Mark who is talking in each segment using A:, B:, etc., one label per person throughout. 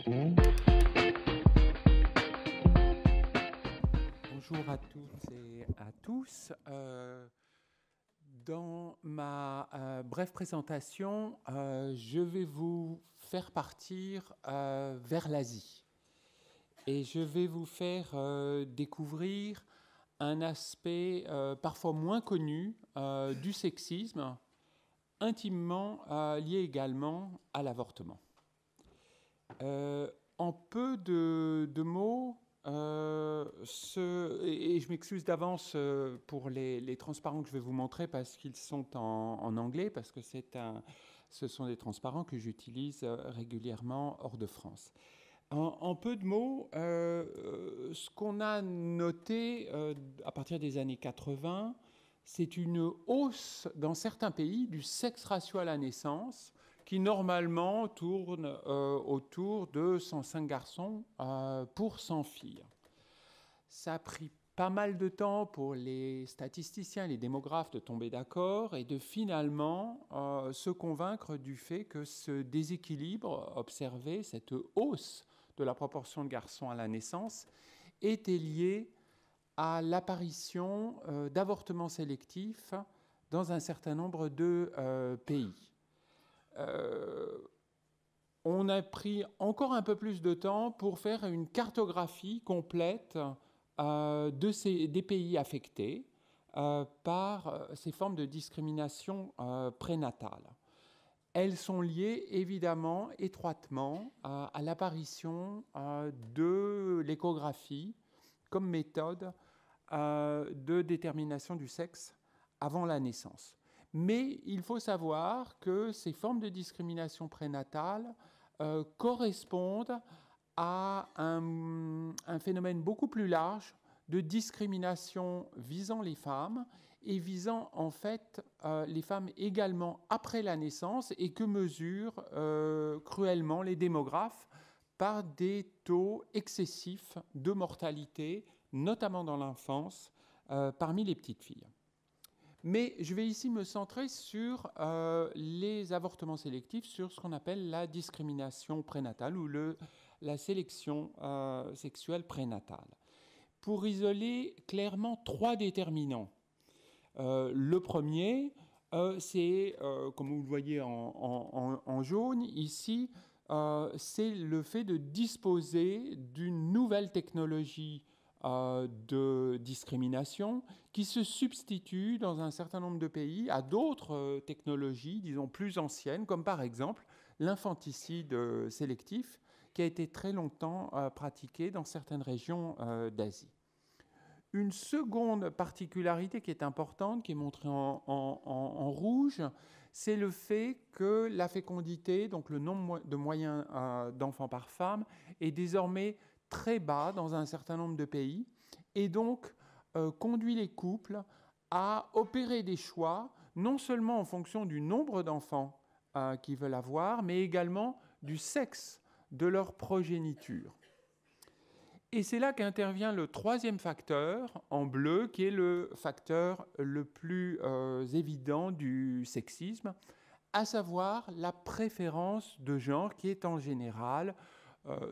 A: Bonjour à toutes et à tous. Dans ma brève présentation, je vais vous faire partir vers l'Asie. Et je vais vous faire découvrir un aspect parfois moins connu du sexisme, intimement lié également à l'avortement. En peu de mots, et je m'excuse d'avance pour les transparents que je vais vous montrer parce qu'ils sont en anglais, parce que ce sont des transparents que j'utilise régulièrement hors de France. En peu de mots, ce qu'on a noté à partir des années 80, c'est une hausse dans certains pays du sexe ratio à la naissance qui normalement tourne autour de 105 garçons pour 100 filles. Ça a pris pas mal de temps pour les statisticiens et les démographes de tomber d'accord et de finalement se convaincre du fait que ce déséquilibre observé, cette hausse de la proportion de garçons à la naissance, était lié à l'apparition d'avortements sélectifs dans un certain nombre de pays. On a pris encore un peu plus de temps pour faire une cartographie complète des pays affectés par ces formes de discrimination prénatale. Elles sont liées évidemment étroitement à l'apparition de l'échographie comme méthode de détermination du sexe avant la naissance. Mais il faut savoir que ces formes de discrimination prénatale correspondent à un phénomène beaucoup plus large de discrimination visant les femmes et visant en fait les femmes également après la naissance et que mesurent cruellement les démographes par des taux excessifs de mortalité, notamment dans l'enfance, parmi les petites filles. Mais je vais ici me centrer sur les avortements sélectifs, sur ce qu'on appelle la discrimination prénatale ou la sélection sexuelle prénatale. Pour isoler clairement trois déterminants. Le premier, c'est, comme vous le voyez en jaune ici, c'est le fait de disposer d'une nouvelle technologie de discrimination qui se substitue dans un certain nombre de pays à d'autres technologies, disons plus anciennes, comme par exemple l'infanticide sélectif qui a été très longtemps pratiqué dans certaines régions d'Asie. Une seconde particularité qui est importante, qui est montrée en rouge, c'est le fait que la fécondité, donc le nombre de moyens d'enfants par femme, est désormais très bas dans un certain nombre de pays et donc conduit les couples à opérer des choix, non seulement en fonction du nombre d'enfants qu'ils veulent avoir, mais également du sexe de leur progéniture. Et c'est là qu'intervient le troisième facteur, en bleu, qui est le facteur le plus évident du sexisme, à savoir la préférence de genre qui est en général,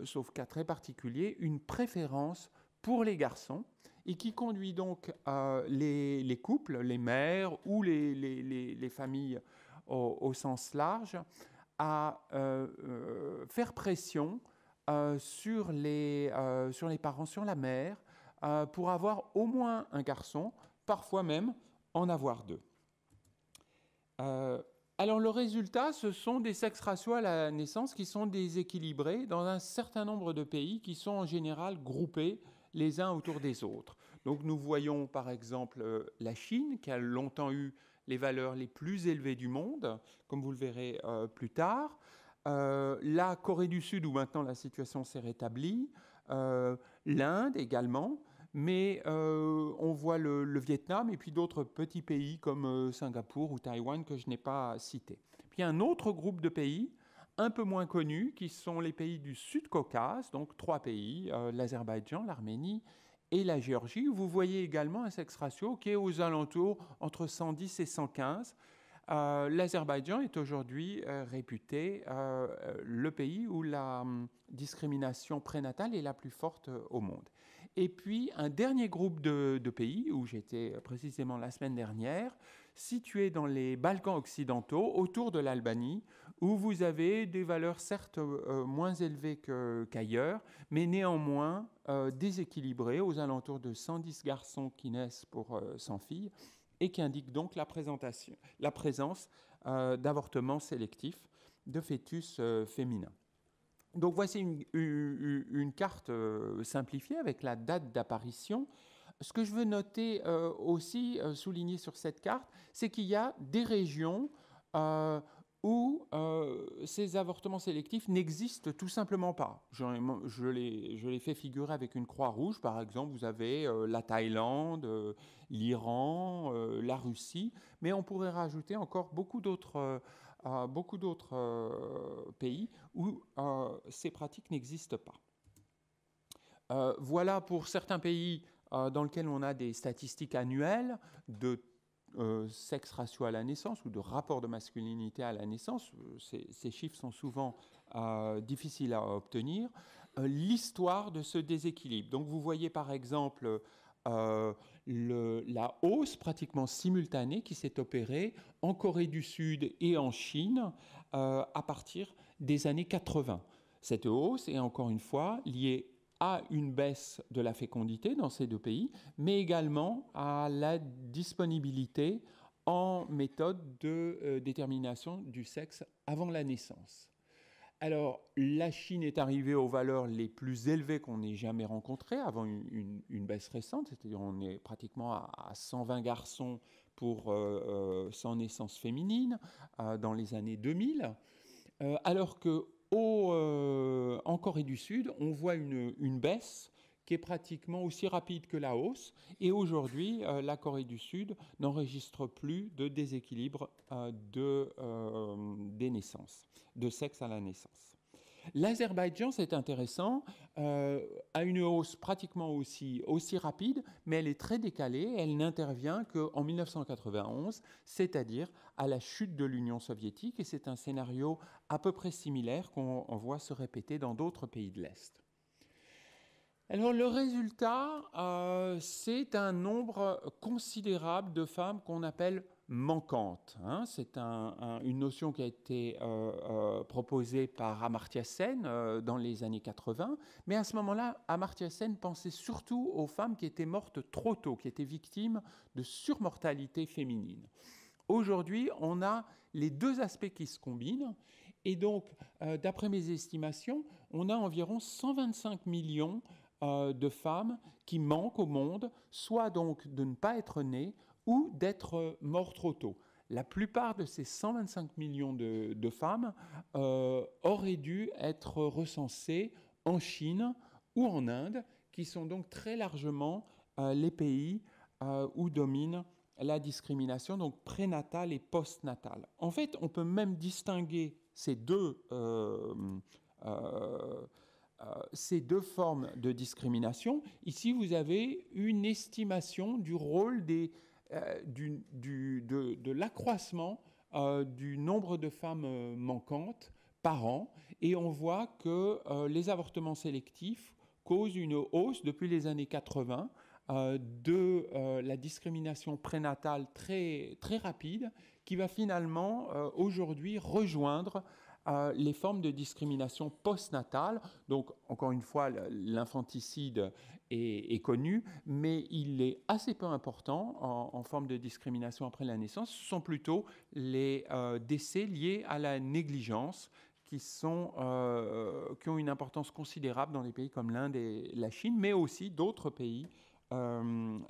A: sauf cas très particulier, une préférence pour les garçons et qui conduit donc les couples, les mères ou les familles au sens large à faire pression sur les parents, sur la mère, pour avoir au moins un garçon, parfois même en avoir deux. Alors le résultat, ce sont des sexes ratios à la naissance qui sont déséquilibrés dans un certain nombre de pays qui sont en général groupés les uns autour des autres. Donc nous voyons par exemple la Chine qui a longtemps eu les valeurs les plus élevées du monde, comme vous le verrez plus tard. La Corée du Sud, où maintenant la situation s'est rétablie, l'Inde également, mais on voit le Vietnam et puis d'autres petits pays comme Singapour ou Taïwan que je n'ai pas cités. Puis il y a un autre groupe de pays un peu moins connus qui sont les pays du Sud-Caucase, donc trois pays, l'Azerbaïdjan, l'Arménie et la Géorgie, où vous voyez également un sexe ratio qui est aux alentours entre 110 et 115, l'Azerbaïdjan est aujourd'hui réputé le pays où la discrimination prénatale est la plus forte au monde. Et puis un dernier groupe de pays où j'étais précisément la semaine dernière, situé dans les Balkans occidentaux, autour de l'Albanie, où vous avez des valeurs certes moins élevées qu'ailleurs, mais néanmoins déséquilibrées, aux alentours de 110 garçons qui naissent pour 100 filles, et qui indiquent donc la présence d'avortements sélectifs de fœtus féminins. Donc voici une carte simplifiée avec la date d'apparition. Ce que je veux noter aussi, souligner sur cette carte, c'est qu'il y a des régions où ces avortements sélectifs n'existent tout simplement pas. Je les fais figurer avec une croix rouge. Par exemple, vous avez la Thaïlande, l'Iran, la Russie, mais on pourrait rajouter encore beaucoup d'autres pays où ces pratiques n'existent pas. Voilà pour certains pays dans lesquels on a des statistiques annuelles de sexe ratio à la naissance ou de rapport de masculinité à la naissance. Ces chiffres sont souvent difficiles à obtenir. L'histoire de ce déséquilibre. Donc vous voyez par exemple la hausse pratiquement simultanée qui s'est opérée en Corée du Sud et en Chine à partir des années 80. Cette hausse est encore une fois liée à une baisse de la fécondité dans ces deux pays, mais également à la disponibilité en méthode de détermination du sexe avant la naissance. Alors, la Chine est arrivée aux valeurs les plus élevées qu'on ait jamais rencontrées avant une baisse récente, c'est-à-dire on est pratiquement à 120 garçons pour 100 naissances féminines dans les années 2000, alors que en Corée du Sud, on voit une baisse qui est pratiquement aussi rapide que la hausse. Et aujourd'hui, la Corée du Sud n'enregistre plus de déséquilibre des naissances, de sexe à la naissance. L'Azerbaïdjan, c'est intéressant, a une hausse pratiquement aussi rapide, mais elle est très décalée. Elle n'intervient qu'en 1991, c'est-à-dire à la chute de l'Union soviétique, et c'est un scénario à peu près similaire qu'on voit se répéter dans d'autres pays de l'Est. Alors le résultat, c'est un nombre considérable de femmes qu'on appelle manquantes. C'est une notion qui a été proposée par Amartya Sen dans les années 80, mais à ce moment-là, Amartya Sen pensait surtout aux femmes qui étaient mortes trop tôt, qui étaient victimes de surmortalité féminine. Aujourd'hui, on a les deux aspects qui se combinent, et donc, d'après mes estimations, on a environ 125 millions de femmes qui manquent au monde, soit donc de ne pas être nées ou d'être mortes trop tôt. La plupart de ces 125 millions de femmes auraient dû être recensées en Chine ou en Inde, qui sont donc très largement les pays où domine la discrimination, donc prénatale et postnatale. En fait, on peut même distinguer ces deux formes de discrimination. Ici, vous avez une estimation du rôle de l'accroissement du nombre de femmes manquantes par an, et on voit que les avortements sélectifs causent une hausse depuis les années 80 de la discrimination prénatale très, très rapide, qui va finalement aujourd'hui rejoindre les formes de discrimination postnatale. Donc, encore une fois, l'infanticide est connu, mais il est assez peu important en forme de discrimination après la naissance. Ce sont plutôt les décès liés à la négligence qui ont une importance considérable dans des pays comme l'Inde et la Chine, mais aussi d'autres pays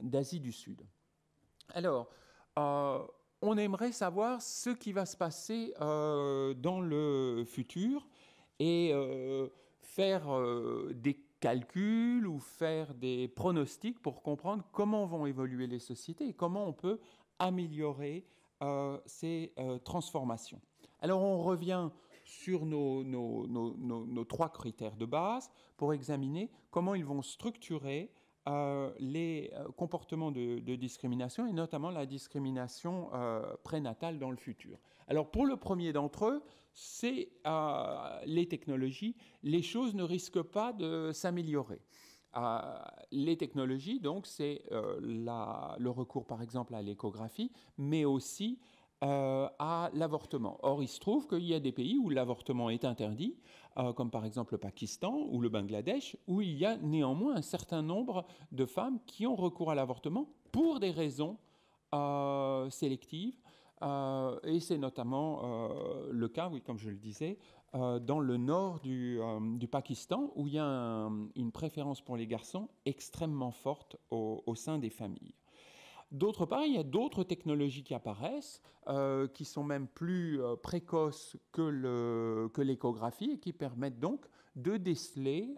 A: d'Asie du Sud. Alors, on aimerait savoir ce qui va se passer dans le futur et faire des calculs ou faire des pronostics pour comprendre comment vont évoluer les sociétés et comment on peut améliorer ces transformations. Alors on revient sur nos trois critères de base pour examiner comment ils vont structurer les comportements de discrimination et notamment la discrimination prénatale dans le futur. Alors pour le premier d'entre eux, c'est les technologies. Les choses ne risquent pas de s'améliorer. Les technologies, donc, c'est le recours par exemple à l'échographie, mais aussi à l'avortement. Or, il se trouve qu'il y a des pays où l'avortement est interdit, comme par exemple le Pakistan ou le Bangladesh, où il y a néanmoins un certain nombre de femmes qui ont recours à l'avortement pour des raisons sélectives. Et c'est notamment le cas, oui, comme je le disais, dans le nord du Pakistan, où il y a une préférence pour les garçons extrêmement forte au sein des familles. D'autre part, il y a d'autres technologies qui apparaissent, qui sont même plus précoces que l'échographie et qui permettent donc de déceler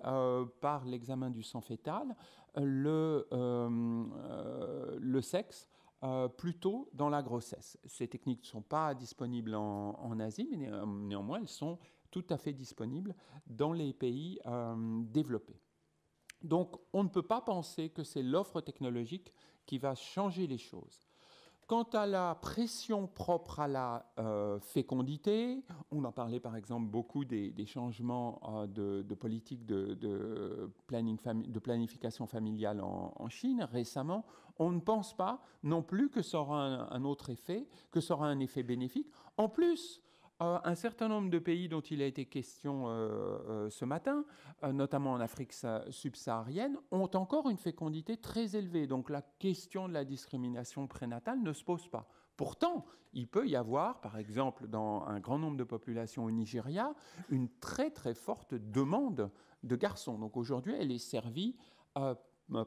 A: par l'examen du sang fœtal le sexe plus tôt dans la grossesse. Ces techniques ne sont pas disponibles en Asie, mais néanmoins, elles sont tout à fait disponibles dans les pays développés. Donc, on ne peut pas penser que c'est l'offre technologique qui va changer les choses. Quant à la pression propre à la fécondité, on a parlé par exemple beaucoup des changements de politique de planification familiale en Chine récemment. On ne pense pas non plus que ça aura un autre effet, que ça aura un effet bénéfique. En plus, un certain nombre de pays dont il a été question ce matin, notamment en Afrique subsaharienne, ont encore une fécondité très élevée. Donc la question de la discrimination prénatale ne se pose pas. Pourtant, il peut y avoir, par exemple, dans un grand nombre de populations au Nigeria, une très très forte demande de garçons. Donc aujourd'hui, elle est servie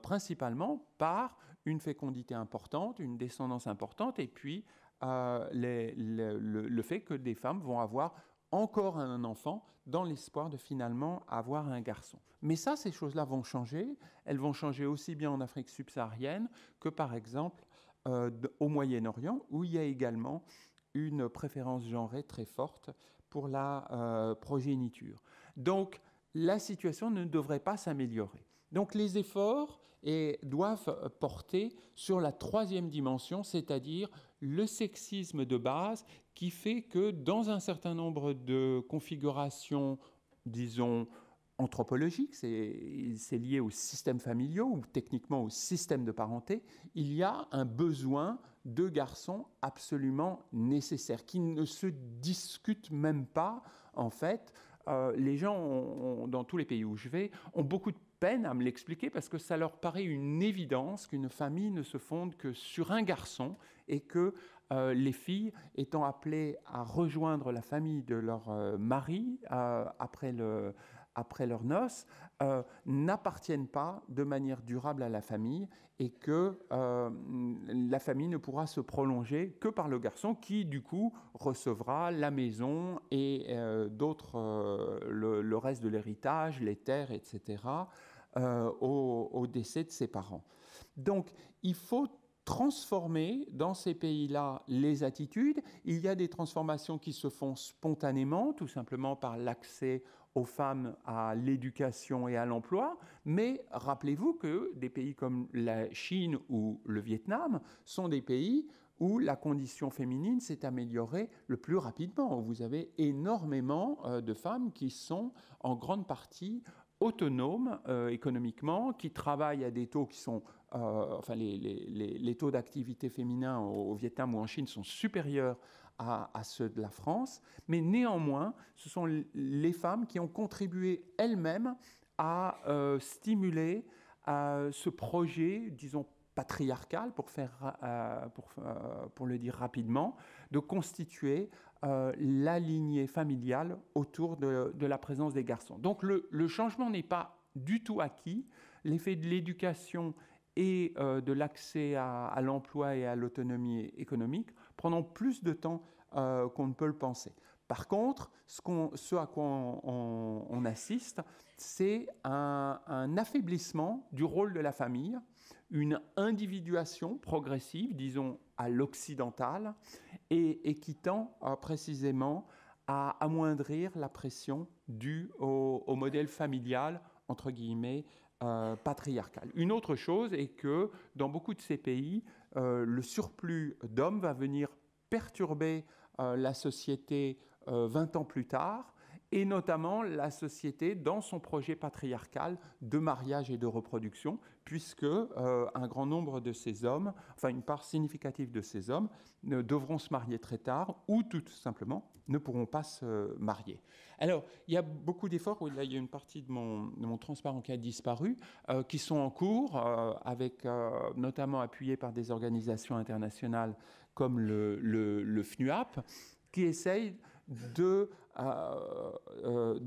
A: principalement par une fécondité importante, une descendance importante, et puis le fait que des femmes vont avoir encore un enfant dans l'espoir de finalement avoir un garçon. Mais ça, ces choses-là vont changer. Elles vont changer aussi bien en Afrique subsaharienne que par exemple au Moyen-Orient, où il y a également une préférence genrée très forte pour la progéniture. Donc, la situation ne devrait pas s'améliorer. Donc, les efforts doivent porter sur la troisième dimension, c'est-à-dire le sexisme de base qui fait que dans un certain nombre de configurations, disons, anthropologiques, c'est lié aux systèmes familiaux ou techniquement au système de parenté, il y a un besoin de garçons absolument nécessaire, qui ne se discute même pas, en fait. Les gens, dans tous les pays où je vais, ont beaucoup de peine à me l'expliquer parce que ça leur paraît une évidence qu'une famille ne se fonde que sur un garçon et que les filles étant appelées à rejoindre la famille de leur mari après leurs noces, n'appartiennent pas de manière durable à la famille et que la famille ne pourra se prolonger que par le garçon qui, du coup, recevra la maison et le reste de l'héritage, les terres, etc., au décès de ses parents. Donc, il faut transformer dans ces pays-là les attitudes. Il y a des transformations qui se font spontanément, tout simplement par l'accès aux femmes à l'éducation et à l'emploi, mais rappelez-vous que des pays comme la Chine ou le Vietnam sont des pays où la condition féminine s'est améliorée le plus rapidement. Vous avez énormément de femmes qui sont en grande partie autonomes économiquement, qui travaillent à des taux qui sont... enfin, les taux d'activité féminin au Vietnam ou en Chine sont supérieurs à ceux de la France, mais néanmoins, ce sont les femmes qui ont contribué elles-mêmes à stimuler ce projet, disons, patriarcal, pour le dire rapidement, de constituer la lignée familiale autour de la présence des garçons. Donc le changement n'est pas du tout acquis. L'effet de l'éducation et de l'accès à l'emploi et à l'autonomie économique prendront plus de temps qu'on ne peut le penser. Par contre, ce à quoi on assiste, c'est un affaiblissement du rôle de la famille, une individuation progressive, disons, à l'occidentale, et qui tend précisément à amoindrir la pression due au modèle familial, entre guillemets, patriarcale. Une autre chose est que dans beaucoup de ces pays, le surplus d'hommes va venir perturber la société 20 ans plus tard, et notamment la société dans son projet patriarcal de mariage et de reproduction, puisque un grand nombre de ces hommes, enfin une part significative de ces hommes, devront se marier très tard ou tout simplement ne pourront pas se marier. Alors, il y a beaucoup d'efforts, là il y a une partie de mon transparent qui a disparu, qui sont en cours, avec, notamment appuyés par des organisations internationales comme le FNUAP, qui essayent de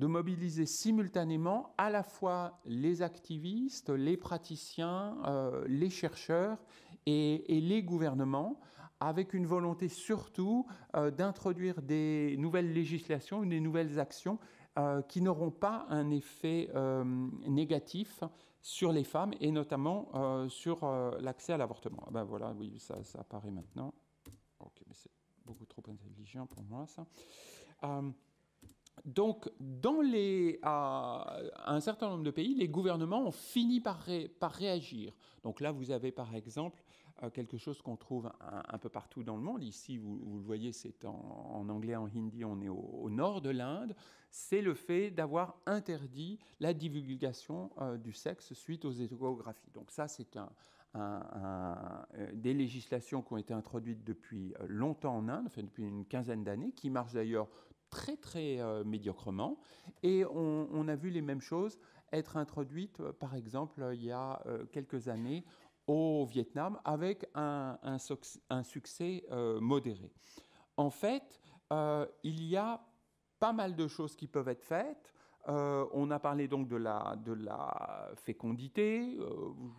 A: mobiliser simultanément à la fois les activistes, les praticiens, les chercheurs et les gouvernements, avec une volonté surtout d'introduire des nouvelles législations, des nouvelles actions qui n'auront pas un effet négatif sur les femmes et notamment sur l'accès à l'avortement. Ben voilà, oui, ça apparaît maintenant. Ok, mais c'est beaucoup trop intelligent pour moi, ça. Donc, dans un certain nombre de pays, les gouvernements ont fini par réagir. Donc là, vous avez par exemple quelque chose qu'on trouve un peu partout dans le monde. Ici, vous le voyez, c'est en anglais, en hindi, on est au nord de l'Inde. C'est le fait d'avoir interdit la divulgation du sexe suite aux échographies. Donc ça, c'est des législations qui ont été introduites depuis longtemps en Inde, enfin depuis une quinzaine d'années, qui marchent d'ailleurs très très médiocrement. Et on a vu les mêmes choses être introduites, par exemple, il y a quelques années au Vietnam, avec un succès modéré. En fait, il y a pas mal de choses qui peuvent être faites. On a parlé donc de la fécondité. Je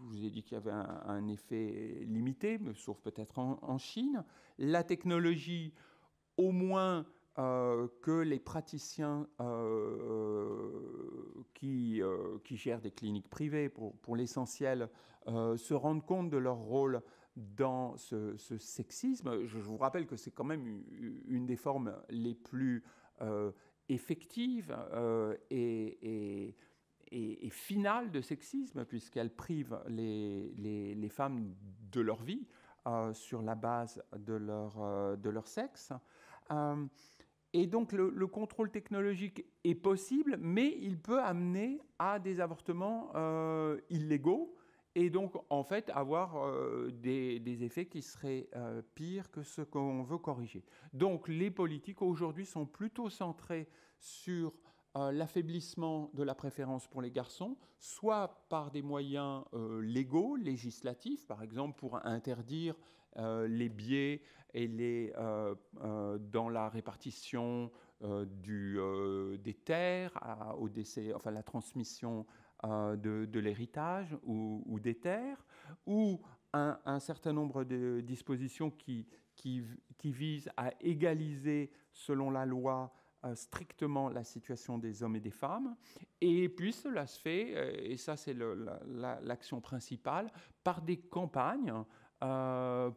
A: vous ai dit qu'il y avait un effet limité, mais sauf peut-être en Chine. La technologie, au moins que les praticiens qui gèrent des cliniques privées, pour l'essentiel, se rendent compte de leur rôle dans ce sexisme. Je vous rappelle que c'est quand même une des formes les plus effective et finale de sexisme, puisqu'elle prive les femmes de leur vie sur la base de leur sexe. Et donc le contrôle technologique est possible, mais il peut amener à des avortements illégaux, et donc en fait avoir des effets qui seraient pires que ce qu'on veut corriger. Donc les politiques aujourd'hui sont plutôt centrées sur l'affaiblissement de la préférence pour les garçons, soit par des moyens légaux, législatifs, par exemple pour interdire les biais et dans la répartition des terres au décès, enfin la transmission de l'héritage ou des terres, ou un certain nombre de dispositions qui visent à égaliser, selon la loi, strictement la situation des hommes et des femmes. Et puis cela se fait, et ça c'est l'action principale, par des campagnes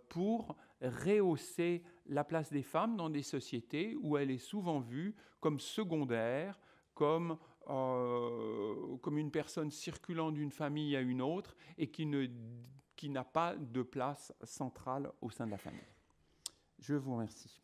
A: pour rehausser la place des femmes dans des sociétés où elle est souvent vue comme secondaire, comme une personne circulant d'une famille à une autre et qui n'a pas de place centrale au sein de la famille. Je vous remercie.